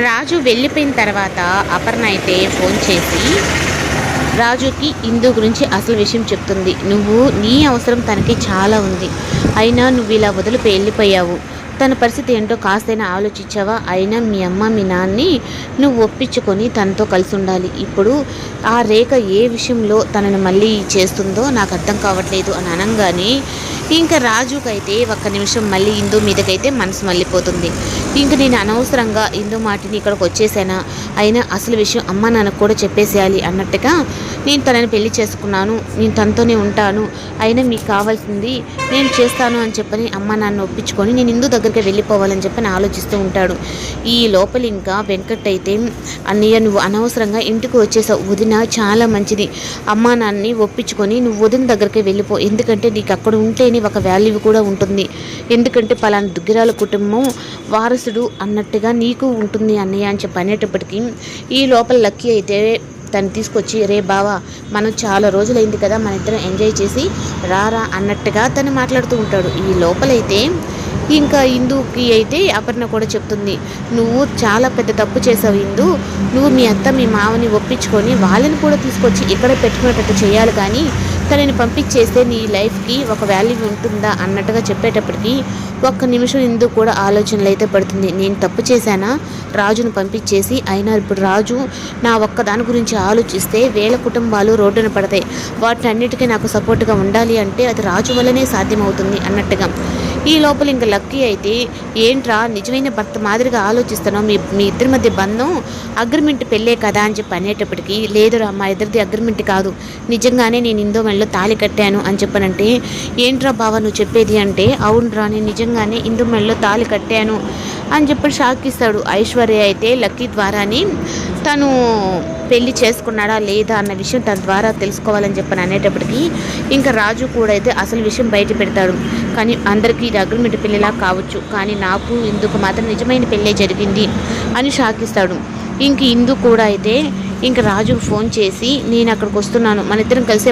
రాజు వెళ్ళిపోయిన తర్వాత అపర్ణ అయితే ఫోన్ చేసి రాజుకి ఇందు గురించి అసలు విషయం చెప్తుంది. నువ్వు నీ అవసరం తనకి చాలా ఉంది, అయినా నువ్వు ఇలా వదిలిపోయి వెళ్ళిపోయావు. తన పరిస్థితి ఏంటో కాస్తైనా ఆలోచించావా? అయినా మీ అమ్మ మీ నాన్ని నువ్వు ఒప్పించుకొని తనతో కలిసి ఉండాలి. ఇప్పుడు ఆ రేఖ ఏ విషయంలో తనని మళ్ళీ చేస్తుందో నాకు అర్థం కావట్లేదు అని అనగానే ఇంకా రాజుకైతే ఒక్క నిమిషం మళ్ళీ ఇందు మీదకైతే మనసు మళ్ళీపోతుంది. ఇంక నేను అనవసరంగా ఇందు మాటిని ఇక్కడికి వచ్చేసానా, అయినా అసలు విషయం అమ్మ నాన్నకు కూడా చెప్పేసేయాలి అన్నట్టుగా నేను తనని పెళ్లి చేసుకున్నాను, నేను తనతోనే ఉంటాను, అయినా మీకు కావాల్సింది నేను చేస్తాను అని చెప్పని అమ్మ నాన్న ఒప్పించుకొని నేను ఇందు దగ్గరికి వెళ్ళిపోవాలని చెప్పని ఆలోచిస్తూ ఉంటాడు. ఈ లోపల ఇంకా వెంకట్ అయితే అన్నయ్య నువ్వు అనవసరంగా ఇంటికి వచ్చేసావు, వదిన చాలా మంచిది, అమ్మా నాన్నని ఒప్పించుకొని నువ్వు వదిన దగ్గరికి వెళ్ళిపో, ఎందుకంటే నీకు అక్కడ ఉంటేనే ఒక వాల్యూ కూడా ఉంటుంది, ఎందుకంటే పలానా దుగ్గిరాల కుటుంబం వారసుడు అన్నట్టుగా నీకు ఉంటుంది అన్నయ్య అని చెప్పి అనేటప్పటికీ ఈ లోపల లక్కీ అయితే తను తీసుకొచ్చి రే బావా మనం చాలా రోజులైంది కదా మన ఇద్దరం ఎంజాయ్ చేసి రారా అన్నట్టుగా తను మాట్లాడుతూ ఉంటాడు. ఈ లోపలైతే ఇంకా ఇందుకి అయితే అపర్ణ కూడా చెప్తుంది, నువ్వు చాలా పెద్ద తప్పు చేసావు ఇందు, నువ్వు మీ అత్త మీ మావని ఒప్పించుకొని వాళ్ళని కూడా తీసుకొచ్చి ఇక్కడ పెట్టుకునేటట్టు చేయాలి, కానీ తనని పంపించేస్తే నీ లైఫ్కి ఒక వాల్యూ ఉంటుందా అన్నట్టుగా చెప్పేటప్పటికి ఒక్క నిమిషం ఇందు కూడా ఆలోచనలు అయితే పడుతుంది. నేను తప్పు చేశానా రాజును పంపించేసి, అయినా ఇప్పుడు రాజు నా ఒక్కదాని గురించి ఆలోచిస్తే వేల కుటుంబాలు రోడ్డున పడతాయి, వాటన్నిటికీ నాకు సపోర్ట్గా ఉండాలి అంటే అది రాజు వల్లనే సాధ్యమవుతుంది అన్నట్టుగా. ఈ లోపల ఇంకా లక్కీ అయితే ఏంట్రా నిజమైన భర్త మాదిరిగా ఆలోచిస్తున్నావు, మీ ఇద్దరి మధ్య బంధం అగ్రిమెంట్ పెళ్ళే కదా అని చెప్పి అనేటప్పటికీ లేదురా మా ఇద్దరిది అగ్రిమెంట్ కాదు, నిజంగానే నేను ఇందో మెళ్ళలో తాళి కట్టాను అని చెప్పనంటే ఏంట్రా బావ నువ్వు చెప్పేది అంటే అవునరా నేను నిజంగానే ఇందో మెళ్ళలో తాళి కట్టాను అని చెప్పి షాక్ ఇస్తాడు. ఐశ్వర్య అయితే లక్కీ ద్వారాని తను పెళ్లి చేసుకున్నాడా లేదా అన్న విషయం తన ద్వారా తెలుసుకోవాలని చెప్పని అనేటప్పటికీ ఇంకా రాజు కూడా అయితే అసలు విషయం బయట పెడతాడు. కానీ అందరికీ ఇది అగ్రిమెంట్ పెళ్ళిలా కావచ్చు, కానీ నాకు ఇందుకు మాత్రం నిజమైన పెళ్ళే జరిగింది అని షాక్ ఇస్తాడు. ఇంక ఇందు కూడా అయితే ఇంక రాజుకు ఫోన్ చేసి నేను అక్కడికి వస్తున్నాను, మన ఇద్దరం కలిసే